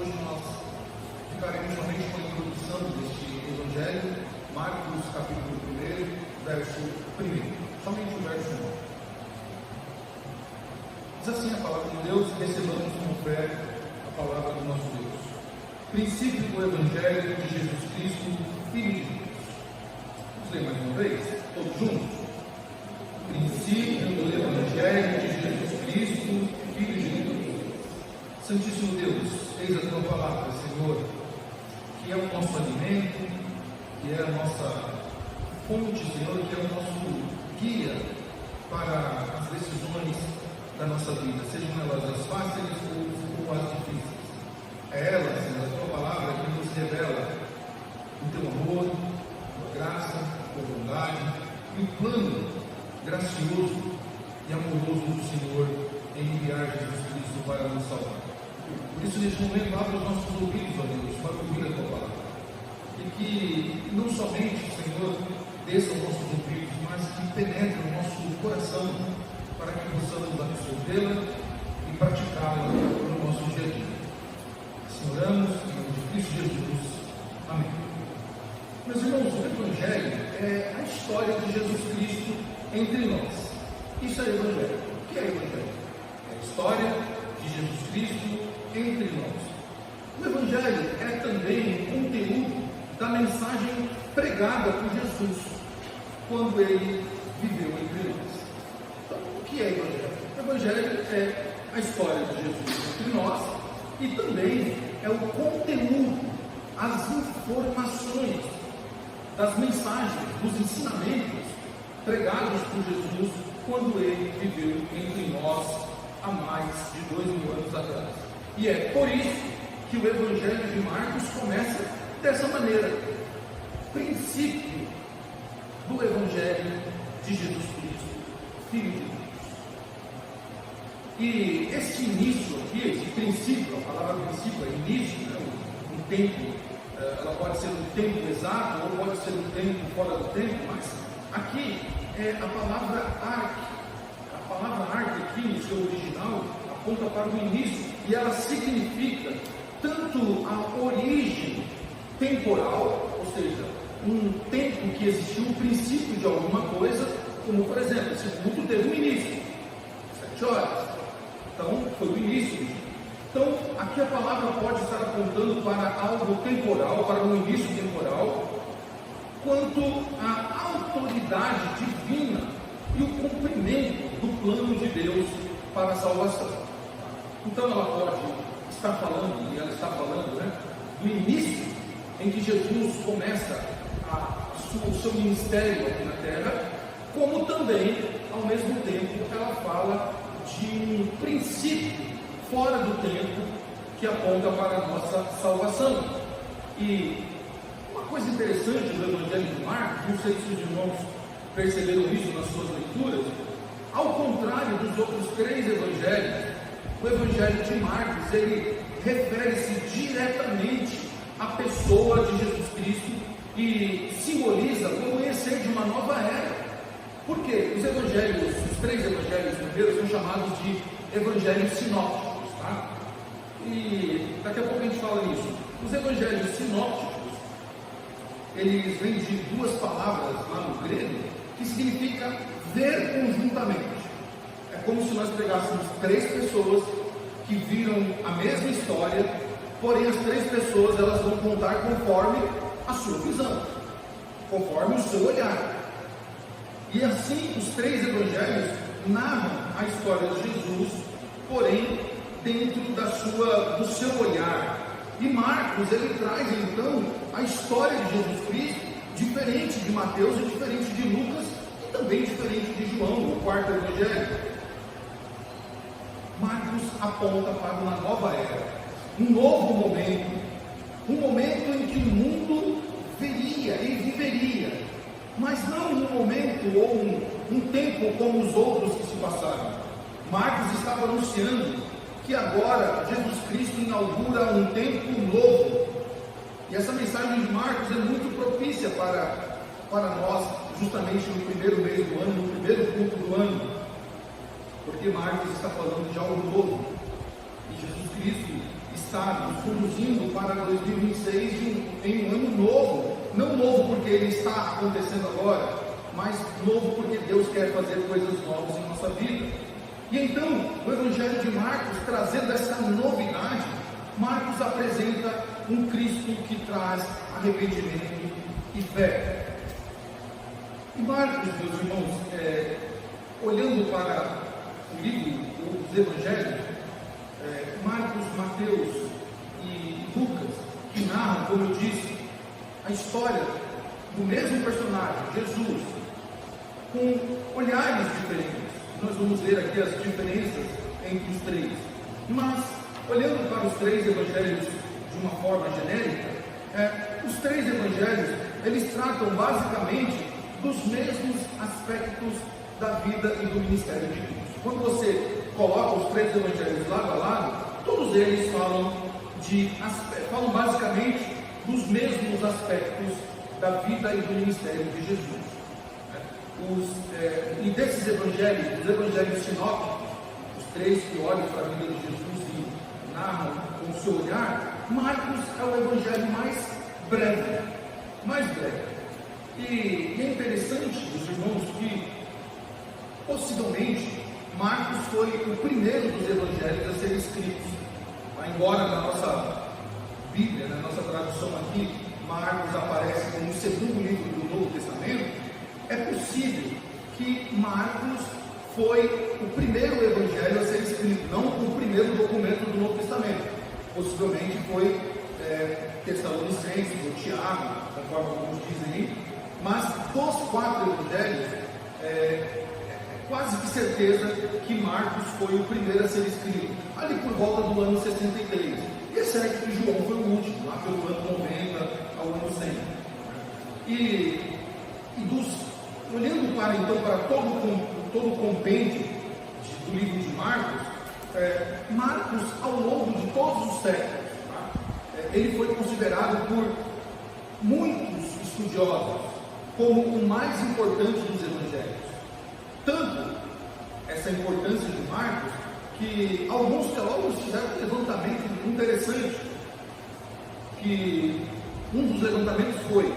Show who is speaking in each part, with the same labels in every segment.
Speaker 1: hoje nós ficaremos somente com a introdução deste Evangelho, Marcos capítulo 1, verso 1, somente o verso 1. Diz assim a palavra de Deus: recebamos com fé a palavra do nosso Deus. Princípio do Evangelho de Jesus Cristo, Filho de Deus. Vamos ler mais uma vez, todos juntos. Princípio do Evangelho de Jesus Cristo, Filho de Deus. Santíssimo Deus, eis a tua palavra, Senhor, que é o nosso alimento, que é a nossa fonte, Senhor, que é o nosso guia para as decisões da nossa vida, sejam elas as fáceis ou as difíceis. É ela, Senhor, a tua palavra que nos revela o teu amor, a tua graça, a tua bondade e o plano gracioso e amoroso do Senhor em enviar Jesus Cristo para nos salvar. Por isso, neste momento, abre os nossos ouvidos, ó Deus, para ouvir a tua palavra. E que não somente, Senhor, desça aos nossos ouvidos, mas que penetre no nosso coração, para que possamos absorvê-la e praticá-la no nosso dia a dia. Assim oramos, em nome de Cristo Jesus. Amém. Meus irmãos, o Evangelho é a história de Jesus Cristo entre nós. Isso é Evangelho. O que é Evangelho? É a história de Jesus Cristo entre nós. O Evangelho é também o conteúdo da mensagem pregada por Jesus quando ele viveu entre nós. Então, o que é Evangelho? O Evangelho é a história de Jesus entre nós e também é o conteúdo, as informações das mensagens, dos ensinamentos pregados por Jesus quando ele viveu entre nós há mais de 2000 anos atrás. E é por isso que o Evangelho de Marcos começa dessa maneira: princípio do Evangelho de Jesus Cristo, Filho de Deus. E esse início aqui, esse princípio, a palavra princípio é início, né? Um tempo, ela pode ser um tempo exato ou pode ser um tempo fora do tempo, mas aqui é a palavra arque. A palavra arque aqui no seu original aponta para o início e ela significa tanto a origem temporal, ou seja, um tempo que existiu o princípio de alguma coisa, como por exemplo, esse culto teve um início, 7 horas, então foi o início. Então aqui a palavra pode estar apontando para algo temporal, para um início temporal, quanto à autoridade divina e o cumprimento do plano de Deus para a salvação. Então ela pode estar falando, e ela está falando, né, do início em que Jesus começa o seu ministério aqui na terra, como também, ao mesmo tempo, ela fala de um princípio fora do tempo que aponta para a nossa salvação. E uma coisa interessante do Evangelho de Marcos, não sei se os irmãos perceberam isso nas suas leituras, ao contrário dos outros 3 evangelhos, o Evangelho de Marcos, ele refere-se diretamente à pessoa de Jesus Cristo e simboliza o conhecer de uma nova era. Por quê? Os evangelhos, os 3 evangelhos primeiros são chamados de evangelhos sinópticos, tá? E daqui a pouco a gente fala nisso. Os evangelhos sinópticos, eles vêm de 2 palavras lá no grego, que significa ver conjuntamente. É como se nós pegássemos 3 pessoas que viram a mesma história, porém as 3 pessoas elas vão contar conforme a sua visão, conforme o seu olhar. E assim os 3 evangelhos narram a história de Jesus, porém dentro do seu olhar. E Marcos, ele traz então a história de Jesus Cristo diferente de Mateus e diferente de Lucas e também diferente de João, o 4º evangelho. Marcos aponta para uma nova era, um novo momento, um momento em que o mundo veria e viveria, mas não um momento ou um tempo como os outros que se passaram. Marcos estava anunciando que agora Jesus Cristo inaugura um tempo novo. E essa mensagem de Marcos é muito propícia para nós, justamente no primeiro mês do ano, no primeiro culto do ano, porque Marcos está falando de algo novo. E Jesus Cristo está sabe, nos conduzindo para 2026 em um ano novo. Não novo porque ele está acontecendo agora, mas novo porque Deus quer fazer coisas novas em nossa vida. E então, o Evangelho de Marcos, trazendo essa novidade, Marcos apresenta um Cristo que traz arrependimento e fé. E Marcos, meus irmãos, olhando para o livro dos Evangelhos, Marcos, Mateus e Lucas, que narram, como eu disse, a história do mesmo personagem, Jesus, com olhares diferentes. Nós vamos ver aqui as diferenças entre os três. Mas, olhando para os três evangelhos de uma forma genérica, os três evangelhos, eles tratam basicamente dos mesmos aspectos da vida e do ministério de Cristo. Quando você coloca os três evangelhos lado a lado, todos eles falam basicamente dos mesmos aspectos da vida e do ministério de Jesus. E desses evangelhos, os evangelhos sinópticos, os três que olham para a vida de Jesus e narram com o seu olhar, Marcos é o evangelho mais breve. E é interessante, meus irmãos, que possivelmente Marcos foi o primeiro dos evangelhos a ser escritos. Embora na nossa Bíblia, na nossa tradução aqui, Marcos aparece como o segundo livro do Novo Testamento, é possível que Marcos foi o primeiro evangelho a ser escrito, não o primeiro documento do Novo Testamento. Possivelmente foi Tessalonicenses ou Tiago, conforme alguns dizem aí, mas dos quatro evangelhos, quase que certeza que Marcos foi o primeiro a ser escrito, ali por volta do ano 63. E é certo que João foi o último, lá pelo ano 90 ao ano 100. Olhando para todo o compêndio do livro de Marcos, Marcos, ao longo de todos os séculos, ele foi considerado por muitos estudiosos como o mais importante dos evangelhos. Tanto essa importância de Marcos, que alguns teólogos fizeram um levantamento interessante, que um dos levantamentos foi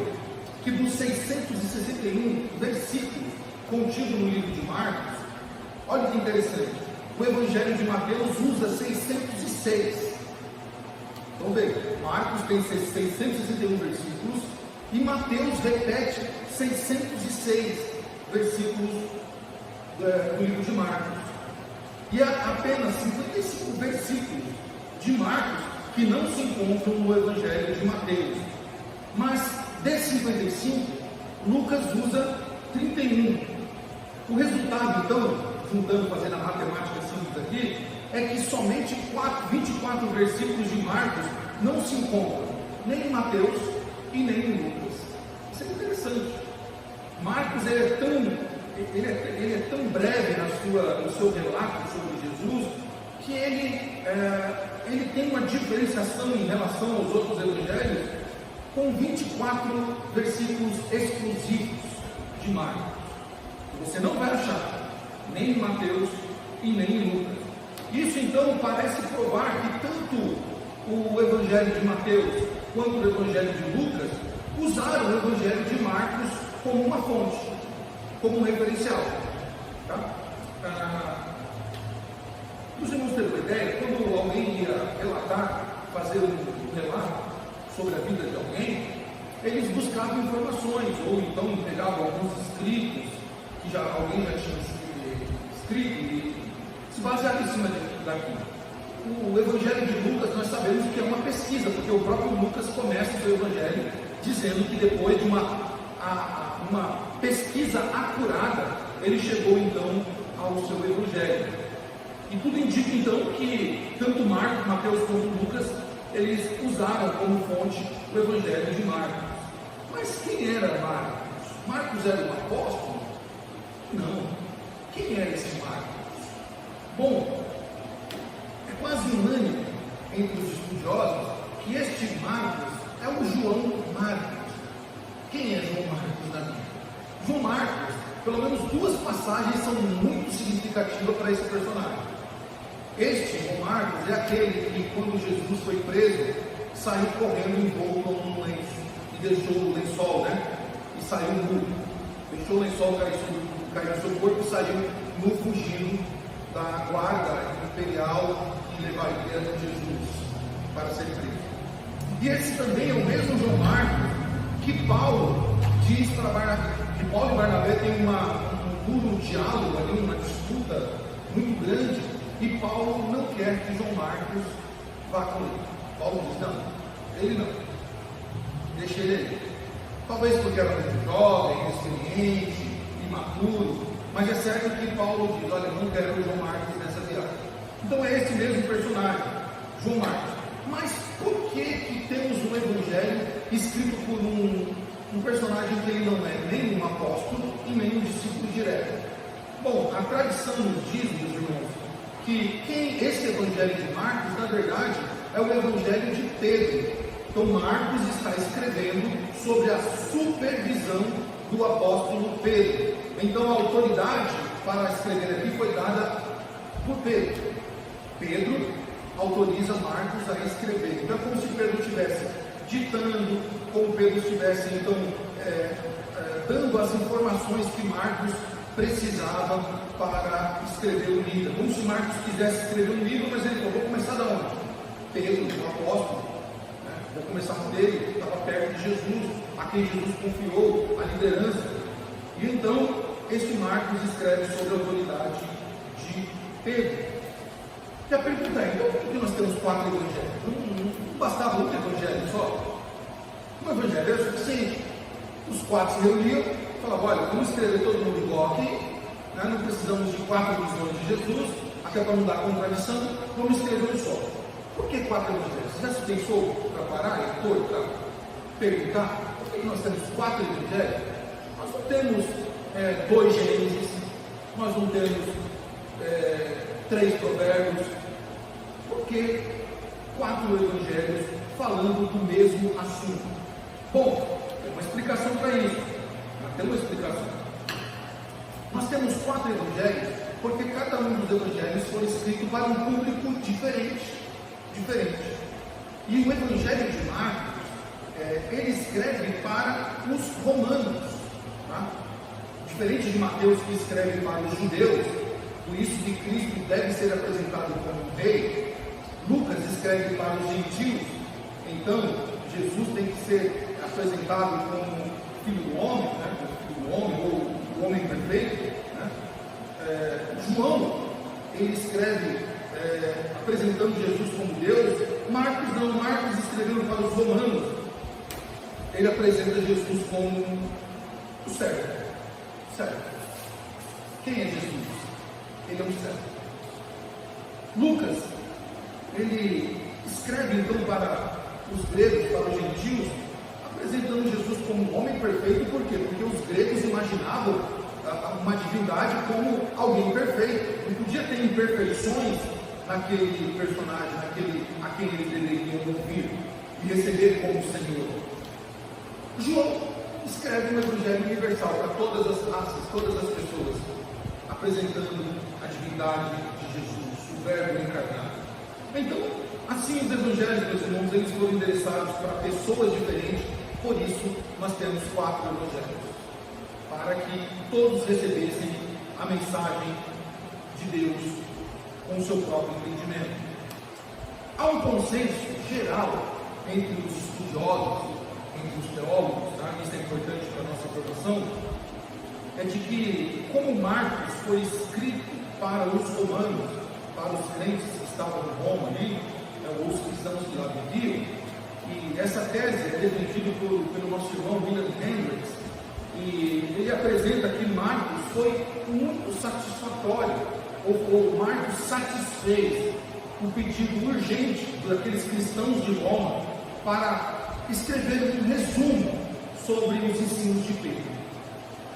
Speaker 1: que dos 661 versículos contidos no livro de Marcos, olha que interessante, o Evangelho de Mateus usa 606. Então veja, Marcos tem 661 versículos e Mateus repete 606 versículos do livro de Marcos. E há apenas 55 versículos de Marcos que não se encontram no Evangelho de Mateus. Mas desses 55, Lucas usa 31. O resultado, então, fazendo a matemática simples aqui, é que somente 24 versículos de Marcos não se encontram, nem em Mateus e nem em Lucas. Isso é interessante. Marcos é tão breve no seu relato sobre Jesus, que ele tem uma diferenciação em relação aos outros evangelhos, com 24 versículos exclusivos de Marcos. Você não vai achar nem em Mateus e nem em Lucas. Isso então parece provar que tanto o Evangelho de Mateus quanto o Evangelho de Lucas usaram o Evangelho de Marcos como uma fonte, como um referencial. Os irmãos terem uma ideia, quando alguém ia fazer um relato sobre a vida de alguém, eles buscavam informações, ou então pegavam alguns escritos que alguém já tinha escrito e se baseavam em cima daquilo. O Evangelho de Lucas, nós sabemos que é uma pesquisa, porque o próprio Lucas começa o seu Evangelho dizendo que depois de uma pesquisa acurada, ele chegou então ao seu Evangelho. E tudo indica então que tanto Marcos, Mateus quanto Lucas, eles usaram como fonte o Evangelho de Marcos. Mas quem era Marcos? Marcos era um apóstolo? Não. Quem era esse Marcos? Bom, é quase unânime entre os estudiosos que este Marcos é o João Marcos. Quem é João Marcos na Bíblia? João Marcos, pelo menos duas passagens são muito significativas para esse personagem. Este, João Marcos, é aquele que, quando Jesus foi preso, saiu correndo envolto num lenço e deixou o lençol, e saiu nu. Deixou o lençol cair no seu corpo e saiu nu, fugindo da guarda imperial que levaria Jesus para ser preso. E esse também é o mesmo João Marcos que Paulo diz para Barnabé, que Paulo e Barnabé têm um duro diálogo ali, uma disputa muito grande, e Paulo não quer que João Marcos vá com ele. Paulo diz, não, ele não, deixa ele aí. Talvez porque era muito jovem, inexperiente, imaturo, mas é certo que Paulo diz, olha, não quero o João Marcos nessa viagem. Então é esse mesmo personagem, João Marcos. Mas por que temos um evangelho escrito por um personagem que ele não é nem um apóstolo e nem um discípulo direto? Bom, a tradição nos diz, meus irmãos, que esse evangelho de Marcos, na verdade, é o evangelho de Pedro. Então Marcos está escrevendo sobre a supervisão do apóstolo Pedro. Então a autoridade para escrever aqui foi dada por Pedro. Pedro autoriza Marcos a escrever. Então é como se Pedro estivesse ditando, como Pedro estivesse então dando as informações que Marcos precisava para escrever o livro. Como se Marcos quisesse escrever um livro, mas ele falou, vou começar da onde? Pedro, o apóstolo, vou começar com ele, que estava perto de Jesus, a quem Jesus confiou a liderança. E então, este Marcos escreve sobre a autoridade de Pedro. E a pergunta é, então por que nós temos 4 evangelhos? Não bastava um evangelho só? Um evangelho era suficiente. Os 4 se reuniam e falavam, olha, vamos escrever todo mundo igual aqui, não precisamos de 4 visões de Jesus, até para não dar contradição, vamos escrever um só. Por que 4 evangelhos? Você já se pensou para parar, leitor, para perguntar, por que nós temos 4 evangelhos? Nós não temos 2 Gênesis, nós não temos 3 provérbios. Por que 4 evangelhos falando do mesmo assunto? Bom, tem uma explicação para isso. Tem uma explicação. Nós temos 4 evangelhos porque cada um dos evangelhos foi escrito para um público diferente. E o evangelho de Marcos, ele escreve para os romanos, diferente de Mateus, que escreve para os judeus. Por isso que Cristo deve ser apresentado como rei. Lucas escreve para os gentios. Então Jesus tem que ser apresentado como filho do homem, ou o homem perfeito. João, ele escreve apresentando Jesus como Deus. Marcos não, Marcos escrevendo para os romanos, ele apresenta Jesus como o servo. Quem é Jesus? Ele é um servo. Lucas, ele escreve então para os gregos, para os gentios, apresentando Jesus como um homem perfeito. Por quê? Porque os gregos imaginavam uma divindade como alguém perfeito. Não podia ter imperfeições naquele personagem, a quem ele deveria ouvir e receber como Senhor. João escreve um evangelho universal para todas as raças, todas as pessoas, apresentando a divindade de Jesus, o Verbo encarnado. Então, assim os evangelhos, meus irmãos, eles foram endereçados para pessoas diferentes. Por isso nós temos 4 evangelhos, para que todos recebessem a mensagem de Deus com o seu próprio entendimento. Há um consenso geral entre os estudiosos, entre os teólogos, isso é importante para a nossa formação, é de que, como Marcos foi escrito para os romanos, para os crentes que estavam em Roma ali, ou os cristãos que lá viviam, e essa tese é defendida pelo nosso irmão William Hendricks, e ele apresenta que Marcos foi muito satisfatório, ou Marcos satisfez o pedido urgente daqueles cristãos de Roma para escrever um resumo sobre os ensinos de Pedro.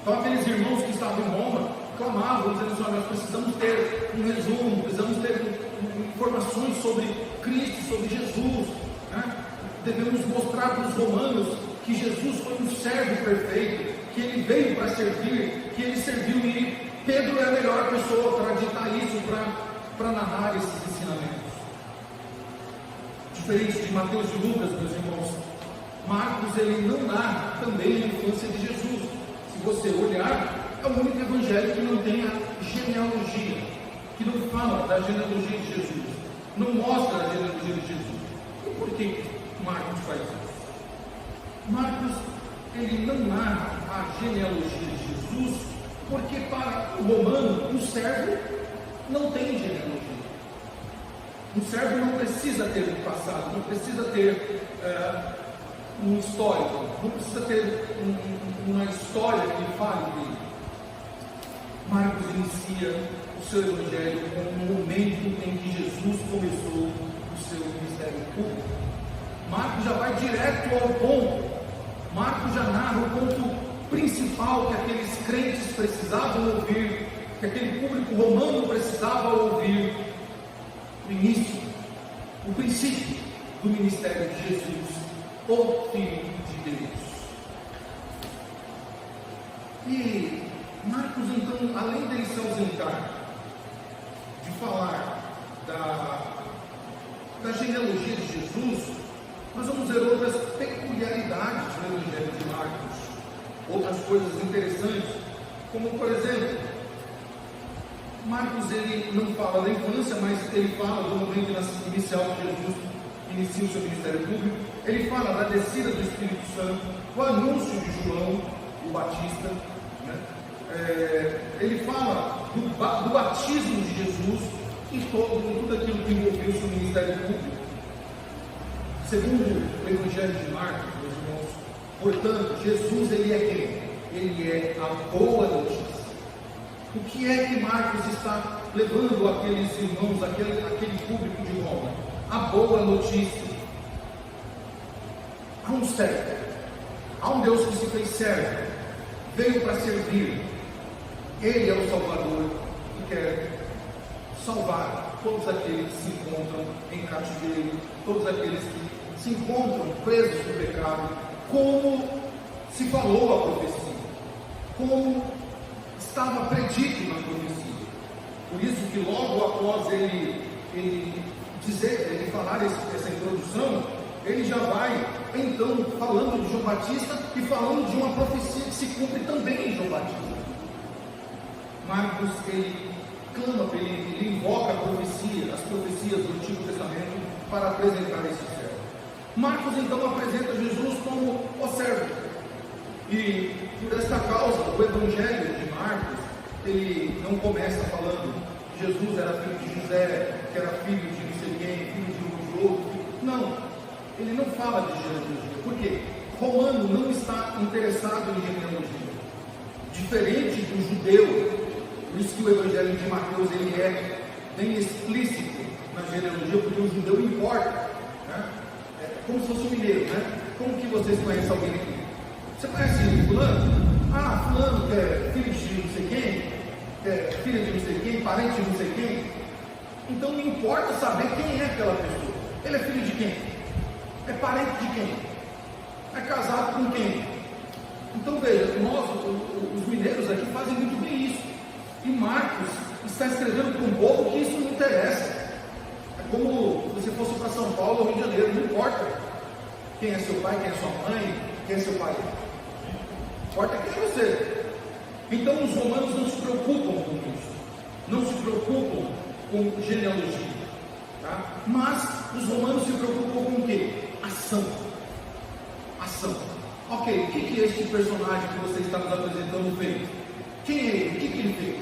Speaker 1: Então aqueles irmãos que estavam em Roma clamavam, dizendo assim, nós precisamos ter um resumo, precisamos ter informações sobre Cristo, sobre Jesus, devemos mostrar para os romanos que Jesus foi um servo perfeito, que ele veio para servir, que ele serviu, e Pedro é a melhor pessoa para ditar isso, para para narrar esses ensinamentos. Diferente de Mateus e Lucas, meus irmãos, Marcos ele não narra também a infância de Jesus. Se você olhar, é o único evangelho que não tem a genealogia, que não fala da genealogia de Jesus, não mostra a genealogia de Jesus. E por que Marcos faz isso? Marcos ele não narra a genealogia de Jesus, porque para o romano, um servo não tem genealogia. Um servo não precisa ter um passado, não precisa ter um histórico, não precisa ter uma história que fale dele. Marcos inicia o seu evangelho com o momento em que Jesus começou o seu ministério público. Marcos já vai direto ao ponto. Marcos já narra o ponto principal que aqueles crentes precisavam ouvir, que aquele público romano precisava ouvir. O início, o princípio do ministério de Jesus, o Filho de Deus. E Marcos, então, além de se ausentar de falar da genealogia de Jesus, nós vamos ver outras peculiaridades do Evangelho de Marcos, outras coisas interessantes, como por exemplo, Marcos ele não fala da infância, mas ele fala do momento inicial que Jesus inicia o seu ministério público. Ele fala da descida do Espírito Santo, o anúncio de João, o Batista, né? Ele fala do batismo de Jesus e tudo aquilo que envolveu o seu ministério público. Segundo o Evangelho de Marcos, meus irmãos, portanto, Jesus ele é quem? Ele é a boa notícia. O que é que Marcos está levando àqueles irmãos, aquele público de Roma? A boa notícia. Há um servo, há um Deus que se fez servo, veio para servir. Ele é o Salvador e quer salvar todos aqueles que se encontram em cativeiro, todos aqueles que se encontram presos no pecado, como se falou a profecia, como estava predito na profecia. Por isso que logo após ele falar essa introdução, ele já vai então falando de João Batista e falando de uma profecia que se cumpre também em João Batista. Marcos ele clama, ele invoca a profecia, as profecias do Antigo Testamento para apresentar esse servo. Marcos então apresenta Jesus como o servo. E por esta causa, o Evangelho de Marcos, ele não começa falando que Jesus era filho de José, que era filho de não sei quem, filho de um outro. Não, ele não fala de genealogia. Por quê? Romano não está interessado em genealogia. Diferente do judeu, por isso que o Evangelho de Mateus ele é bem explícito na genealogia, porque o judeu importa. Né? É como se fosse um mineiro, né? Como que vocês conhecem alguém aqui? Você conhece fulano? Ah, fulano que é filho de não sei quem, é filho de não sei quem, parente de não sei quem. Então não importa saber quem é aquela pessoa. Ele é filho de quem? É parente de quem? É casado com quem? Então veja, nós, os mineiros aqui fazem muito bem isso. E Marcos está escrevendo para um povo que isso não interessa. É como se você fosse para São Paulo ou Rio de Janeiro, não importa quem é seu pai, quem é sua mãe, quem é seu pai. Importa quem é você. Então os romanos não se preocupam com isso, não se preocupam com genealogia, tá? Mas os romanos se preocupam com o quê? Ação. Ok, o que é este personagem que você está nos apresentando fez? Quem é ele? O que ele fez?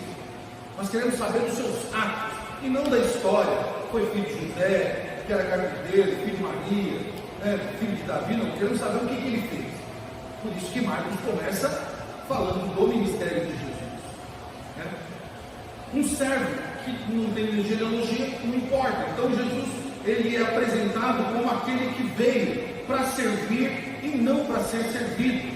Speaker 1: Nós queremos saber dos seus atos e não da história. Foi filho de José, que era carpinteiro, filho de Maria, filho de Davi. Não, queremos saber o que ele fez. Por isso que Marcos começa falando do ministério de Jesus. Né? Um servo que não tem genealogia, não importa. Então Jesus ele é apresentado como aquele que veio para servir e não para ser servido.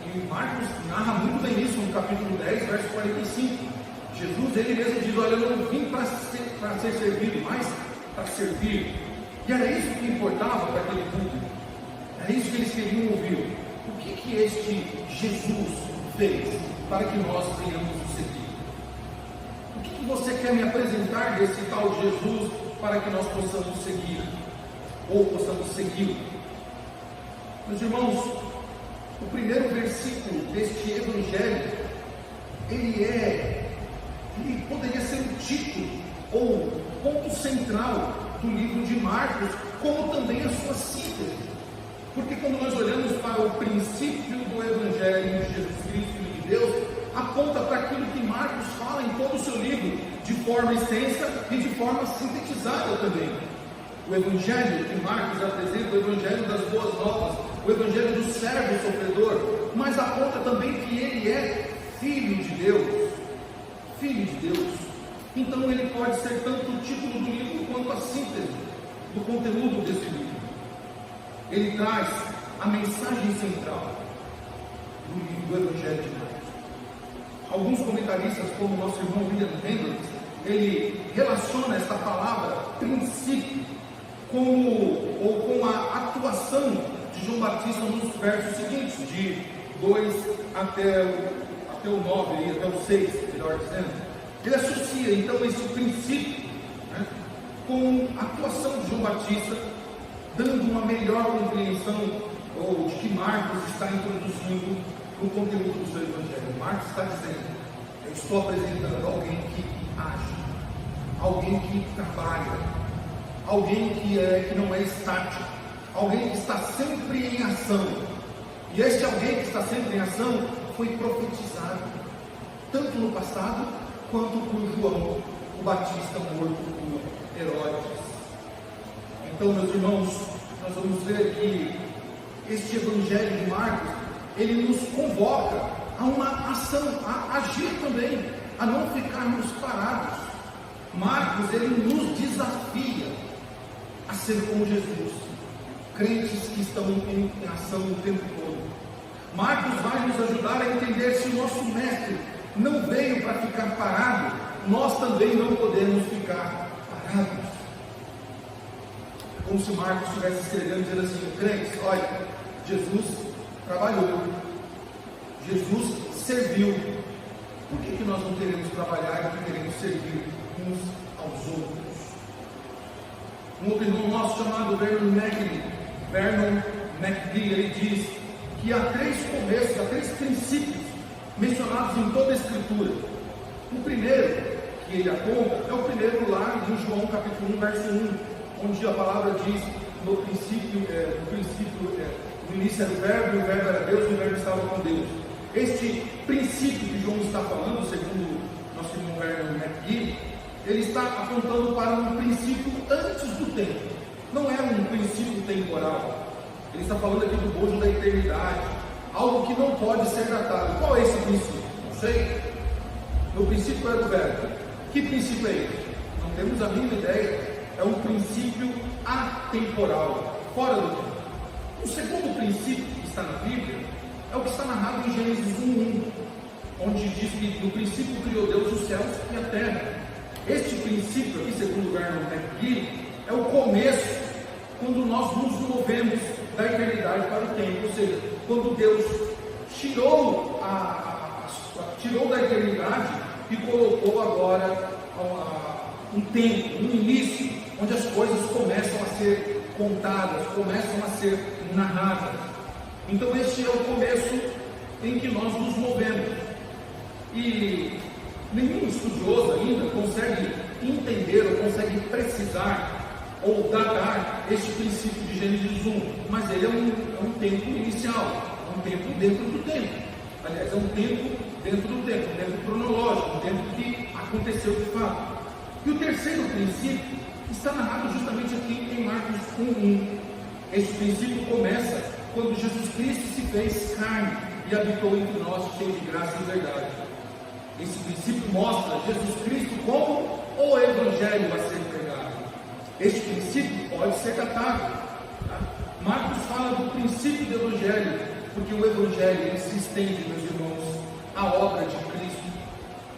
Speaker 1: E Marcos narra muito bem isso no capítulo 10, verso 45. Jesus ele mesmo diz: olha, eu não vim para ser servido, mas para servir. E era isso que importava para aquele público. Era isso que eles queriam ouvir. O que este Jesus fez para que nós venhamos o seguir? O que você quer me apresentar desse tal Jesus para que nós possamos seguir, ou possamos segui-lo? Meus irmãos, o primeiro versículo deste Evangelho, ele poderia ser o título, ou o ponto central do livro de Marcos, como também a sua síntese. Porque quando nós olhamos para o princípio do Evangelho de Jesus Cristo, Filho de Deus, aponta para aquilo que Marcos fala em todo o seu livro, de forma extensa e de forma sintetizada também. O Evangelho que Marcos apresenta, o Evangelho das boas novas, o Evangelho do servo sofredor, mas aponta também que ele é Filho de Deus. Filho de Deus. Então ele pode ser tanto o título do livro quanto a síntese do conteúdo desse livro. Ele traz a mensagem central do livro do Evangelho de Marcos. Alguns comentaristas, como o nosso irmão William Hendricks, ele relaciona esta palavra princípio com a atuação de João Batista nos versos seguintes, de 2 até o 9, até o 6, melhor dizendo. Ele associa então esse princípio, né, com a atuação de João Batista, dando uma melhor compreensão de que Marcos está introduzindo no conteúdo do seu Evangelho. Marcos está dizendo: eu estou apresentando alguém que age, alguém que trabalha, alguém que não é estático, alguém que está sempre em ação. E este alguém que está sempre em ação foi profetizado, tanto no passado, quanto por João o Batista, morto por Herodes. Então, meus irmãos, nós vamos ver que este Evangelho de Marcos, ele nos convoca a uma ação, a agir também, a não ficarmos parados. Marcos, ele nos desafia a ser como Jesus, crentes que estão em ação o tempo todo. Marcos vai nos ajudar a entender: se o nosso mestre não veio para ficar parado, nós também não podemos ficar parados. Como se Marcos estivesse escrevendo dizendo assim: crentes, olha, Jesus trabalhou, Jesus serviu. Por que nós não queremos trabalhar e não queremos servir uns aos outros? Um outro irmão nosso chamado Vernon McGee, ele diz que há 3 começos, há 3 princípios mencionados em toda a Escritura. O primeiro que ele aponta é o primeiro lá em João capítulo 1, verso 1, onde a palavra diz: no início era o Verbo, e o Verbo era Deus, e o Verbo estava com Deus. Este princípio que João está falando, segundo nosso irmão Vernon McGee, ele está apontando para um princípio antes do tempo. Não é um princípio temporal. Ele está falando aqui do bojo da eternidade, algo que não pode ser datado. Qual é esse princípio? Não sei. No princípio era o Verbo. Que princípio é esse? Não temos a mínima ideia. É um princípio atemporal, fora do tempo. O segundo princípio que está na Bíblia é o que está narrado em Gênesis 1:1, onde diz que no princípio criou Deus os céus e a terra. Este princípio aqui, segundo Vernon McGee, é o começo, quando nós nos movemos da eternidade para o tempo, ou seja, quando Deus tirou da eternidade e colocou agora um tempo, um início, onde as coisas começam a ser contadas, começam a ser narradas. Então este é o começo em que nós nos movemos. E nenhum estudioso ainda consegue entender ou consegue precisar ou datar este princípio de Gênesis 1, mas ele é um tempo inicial, é um tempo dentro do tempo. Aliás, é um tempo dentro do tempo, um tempo cronológico, um tempo que aconteceu de fato. E o terceiro princípio está narrado justamente aqui em Marcos 1:1. Este princípio começa quando Jesus Cristo se fez carne e habitou entre nós, cheio de graça e verdade. Esse princípio mostra Jesus Cristo como o Evangelho a ser pregado. Este princípio pode ser datado. Tá? Marcos fala do princípio do Evangelho, porque o Evangelho ele se estende, meus irmãos, à obra de Cristo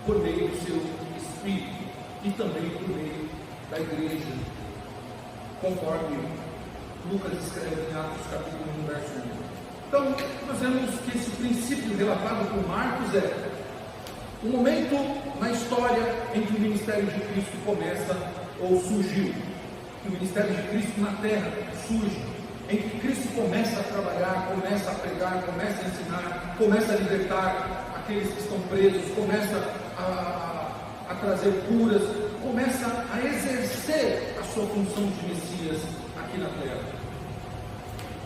Speaker 1: por meio do seu Espírito e também por meio da igreja, conforme Lucas escreve em Atos capítulo 1, verso 1. Então, nós vemos que esse princípio relatado por Marcos é: O momento na história em que o ministério de Cristo começa ou surgiu, que o ministério de Cristo na terra surge, em que Cristo começa a trabalhar, começa a pregar, começa a ensinar, começa a libertar aqueles que estão presos, começa a trazer curas, começa a exercer a sua função de Messias aqui na terra.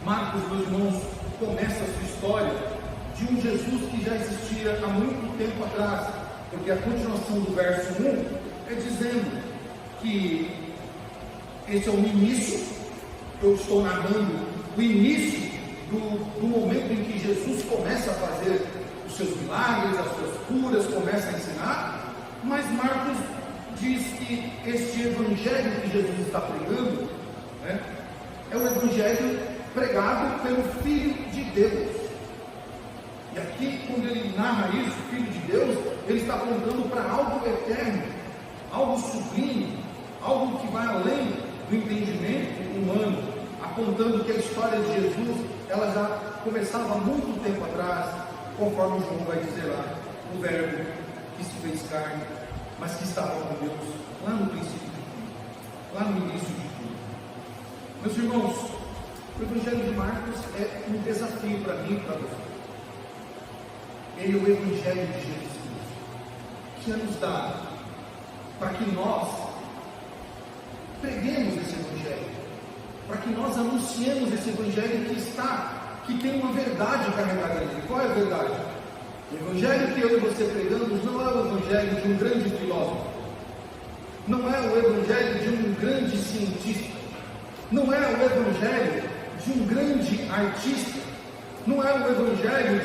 Speaker 1: Marcos, meus irmãos, começa a sua história de um Jesus que já existia há muito tempo atrás, porque a continuação do verso 1 é dizendo que esse é o início, eu estou narrando o início do momento em que Jesus começa a fazer os seus milagres, as suas curas, começa a ensinar, mas Marcos diz que este evangelho que Jesus está pregando, né, é o evangelho pregado pelo Filho de Deus. E aqui, quando ele narra isso, Filho de Deus, ele está apontando para algo eterno, algo sublime, algo que vai além do entendimento humano, apontando que a história de Jesus, ela já começava há muito tempo atrás, conforme João vai dizer lá, o verbo que se fez carne, mas que estava com Deus, lá no princípio de tudo, lá no início de tudo. Meus irmãos, o Evangelho de Marcos é um desafio para mim e para você. Ele é o Evangelho de Jesus Cristo, que é nos dado para que nós preguemos esse Evangelho, para que nós anunciemos esse Evangelho que tem uma verdade carregada nele. Qual é a verdade? O Evangelho que eu e você pregamos não é o Evangelho de um grande filósofo, não é o Evangelho de um grande cientista, não é o Evangelho de um grande artista, não é o Evangelho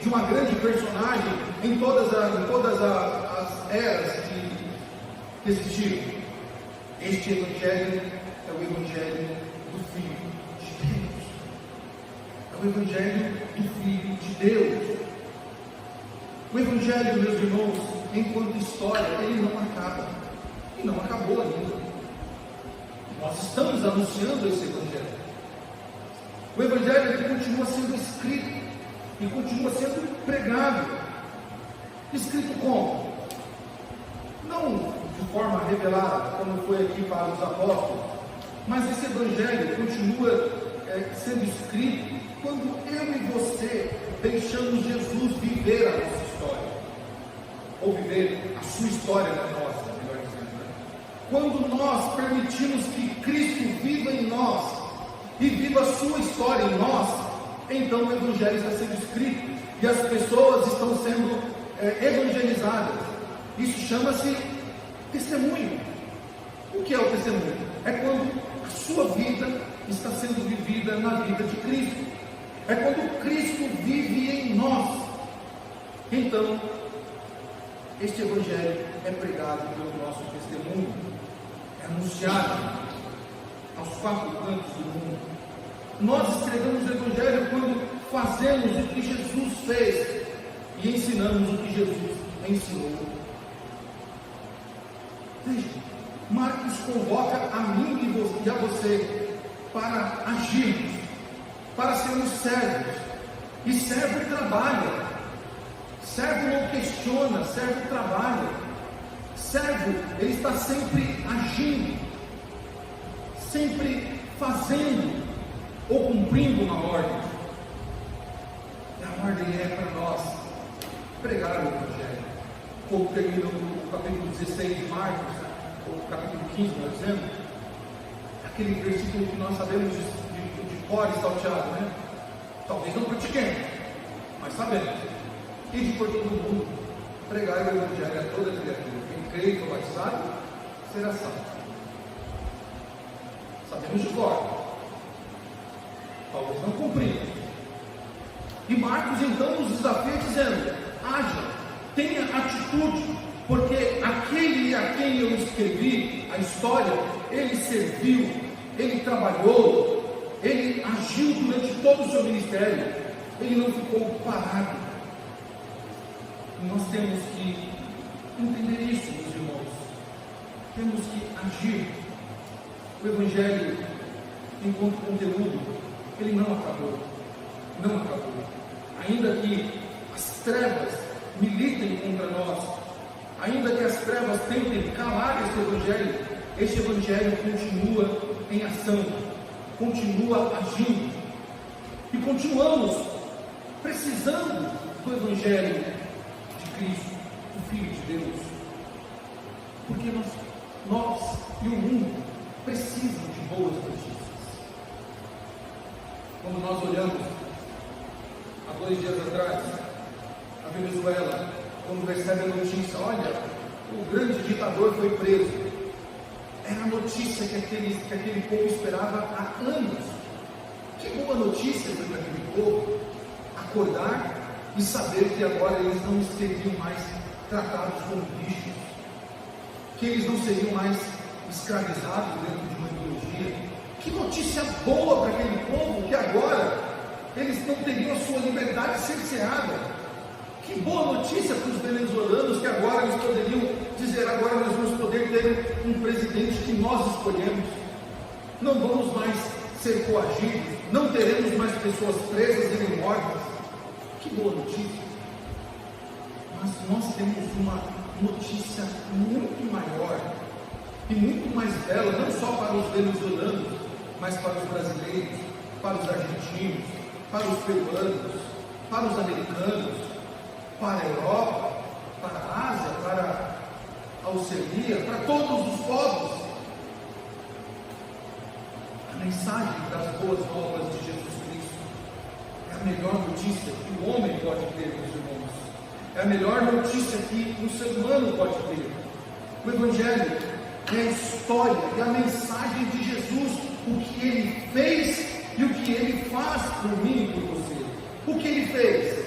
Speaker 1: de uma grande personagem em todas as eras que existiram. Este Evangelho é o Evangelho do Filho de Deus. É o Evangelho do Filho de Deus. O Evangelho, meus irmãos, enquanto história, ele não acaba. E não acabou ainda. Nós estamos anunciando esse Evangelho. O Evangelho ele continua sendo escrito e continua sendo pregado. Escrito como? Não de forma revelada, como foi aqui para os apóstolos, mas esse Evangelho continua sendo escrito quando eu e você deixamos Jesus viver a nossa história, ou viver a sua história na nossa, melhor dizendo, né? Quando nós permitimos que Cristo viva em nós e viva a sua história em nós, então o Evangelho está sendo escrito e as pessoas estão sendo evangelizadas. Isso chama-se testemunho. O que é o testemunho? É quando a sua vida está sendo vivida na vida de Cristo. É quando Cristo vive em nós. Então, este Evangelho é pregado pelo nosso testemunho, é anunciado aos quatro cantos do mundo. Nós escrevemos o Evangelho quando fazemos o que Jesus fez e ensinamos o que Jesus ensinou. Veja, Marcos convoca a mim e a você para agirmos, para sermos servos. E servo trabalha, servo não questiona, servo trabalha. Servo, ele está sempre agindo, sempre fazendo ou cumprindo uma ordem. E a ordem é para nós pregar o Evangelho. Como termina o capítulo 16 de Marcos, ou capítulo 15, nós dizemos, aquele versículo que nós sabemos de cor e salteado, né? Talvez não pratiquemos, mas sabemos. Ide por todo mundo, pregar o Evangelho a toda criatura. Quem crê e for batizado, será salvo. Sabemos de cor, talvez não cumprimos. E Marcos então nos desafia dizendo: haja, tenha atitude, porque aquele a quem eu escrevi a história, ele serviu, ele trabalhou, ele agiu durante todo o seu ministério, ele não ficou parado. E nós temos que entender isso, meus irmãos. Temos que agir. O Evangelho, enquanto conteúdo, ele não acabou. Não acabou. Ainda que as trevas militem contra nós, ainda que as trevas tentem calar este Evangelho continua em ação, continua agindo, e continuamos precisando do Evangelho de Cristo, o Filho de Deus, porque nós e o mundo precisam de boas notícias. Quando nós olhamos, há 2 dias atrás, a Venezuela, quando recebe a notícia, olha, o grande ditador foi preso, era a notícia que aquele povo esperava há anos. Que boa notícia foi para aquele povo acordar e saber que agora eles não seriam mais tratados como bichos, que eles não seriam mais escravizados dentro de uma ideologia. Que notícia boa para aquele povo, que agora eles não teriam a sua liberdade cerceada. Que boa notícia para os venezuelanos, que agora eles poderiam dizer, agora nós vamos poder ter um presidente que nós escolhemos, não vamos mais ser coagidos, não teremos mais pessoas presas e nem mortas. Que boa notícia. Mas nós temos uma notícia muito maior e muito mais bela, não só para os venezuelanos, mas para os brasileiros, para os argentinos, para os peruanos, para os americanos, para a Europa, para a Ásia, para a Oceania, para todos os povos. A mensagem das boas novas de Jesus Cristo é a melhor notícia que o homem pode ter, meus irmãos. É a melhor notícia que um ser humano pode ter. O Evangelho é a história e a mensagem de Jesus, o que Ele fez e o que Ele faz por mim e por você. O que Ele fez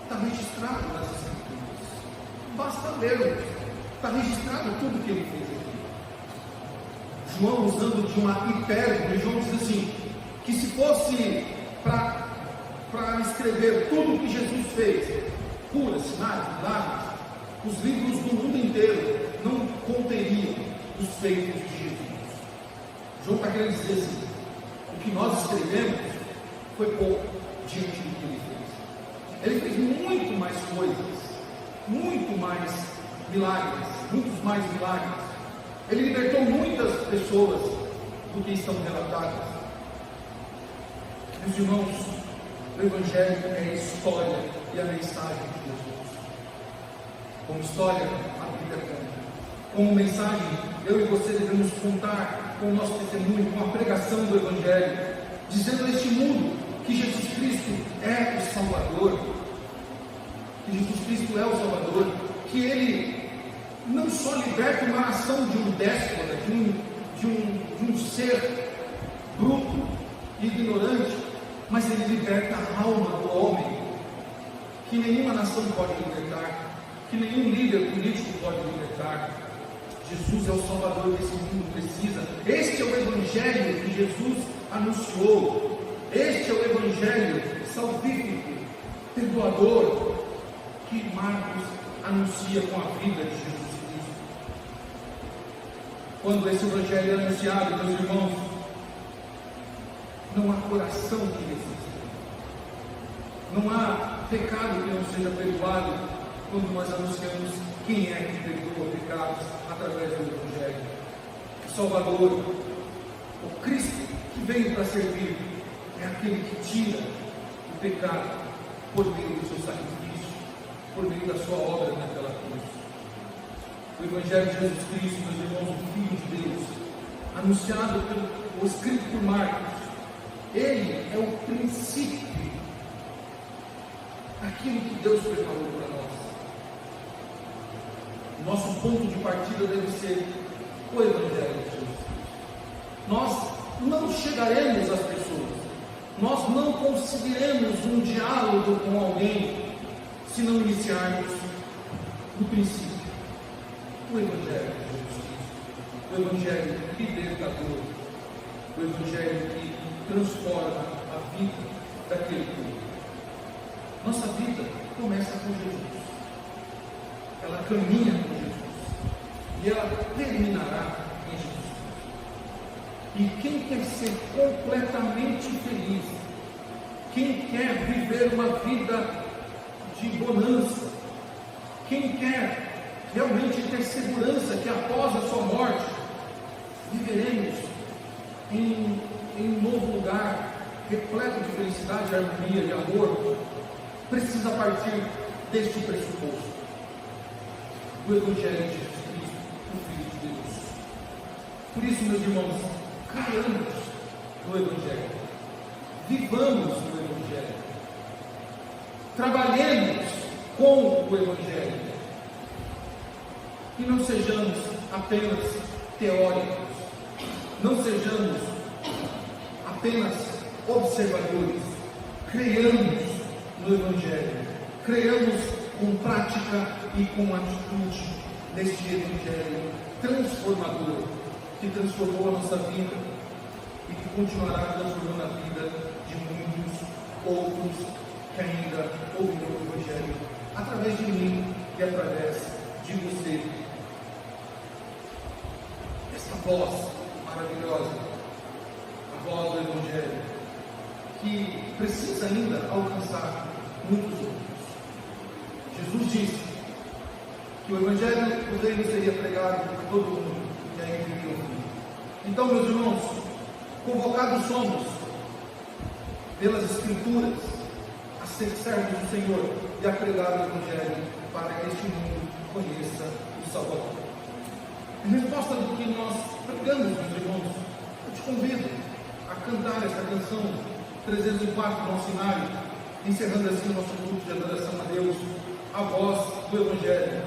Speaker 1: está registrado nas Escrituras. Basta ler, está registrado tudo o que Ele fez aqui. João, usando de uma hipérbole, João diz assim, que se fosse para escrever tudo o que Jesus fez, curas, sinais, milagres, os livros do mundo inteiro não conteriam os feitos de Jesus. João está querendo dizer assim, o que nós escrevemos foi pouco diante do que Ele fez. Ele fez muito mais coisas, muito mais milagres, muitos mais milagres. Ele libertou muitas pessoas do que estão relatadas. Meus irmãos, o Evangelho é a história e a mensagem de Jesus. Como história, a Bíblia conta. Como mensagem, eu e você devemos contar com o nosso testemunho, com a pregação do Evangelho, dizendo a este mundo que Jesus Cristo é o Salvador, que Jesus Cristo é o Salvador, que Ele não só liberta uma nação de um déspota, de um ser bruto e ignorante, mas Ele liberta a alma do homem, que nenhuma nação pode libertar, que nenhum líder político pode libertar. Jesus é o Salvador que esse mundo precisa. Este é o Evangelho que Jesus anunciou. Este é o Evangelho salvífico, perdoador, que Marcos anuncia com a vida de Jesus Cristo. Quando esse Evangelho é anunciado, meus irmãos, não há coração que resista. Não há pecado que não seja perdoado quando nós anunciamos quem é que perdoa pecados através do Evangelho. O Salvador, o Cristo que veio para servir, é aquele que tira o pecado por meio do seu sacrifício, por meio da sua obra naquela cruz. O Evangelho de Jesus Cristo, meus irmãos, o Filho de Deus, anunciado ou escrito por Marcos, ele é o princípio daquilo que Deus preparou para nós. Nosso ponto de partida deve ser o Evangelho de Jesus Cristo. Nós não chegaremos às pessoas, nós não conseguiremos um diálogo com alguém se não iniciarmos no princípio o Evangelho de Jesus Cristo, o Evangelho libertador, o Evangelho que transforma a vida daquele povo. Nossa vida começa com Jesus, ela caminha com Jesus e ela terminará em Jesus. E quem quer ser completamente feliz, quem quer viver uma vida de bonança. Quem quer realmente ter segurança que após a sua morte viveremos em um novo lugar, repleto de felicidade, harmonia e amor, precisa partir deste pressuposto, do Evangelho de Jesus Cristo, o Filho de Deus. Por isso, meus irmãos, creiamos no Evangelho, vivamos no Evangelho, trabalhemos com o Evangelho, e não sejamos apenas teóricos, não sejamos apenas observadores, creiamos no Evangelho, creiamos com prática e com atitude neste Evangelho transformador, que transformou a nossa vida e que continuará transformando a vida de muitos outros que ainda ouvirão o Evangelho através de mim e através de você. Esta voz maravilhosa, a voz do Evangelho, que precisa ainda alcançar muitos outros. Jesus disse que o Evangelho do Reino seria pregado por todo mundo e aí viria o fim. Então, meus irmãos, convocados somos pelas Escrituras a ser servos do Senhor e a pregar o Evangelho para que este mundo conheça o Salvador. Em resposta do que nós pregamos, meus irmãos, eu te convido a cantar esta canção 304 no cenário, encerrando assim o nosso culto de adoração a Deus, a voz do Evangelho.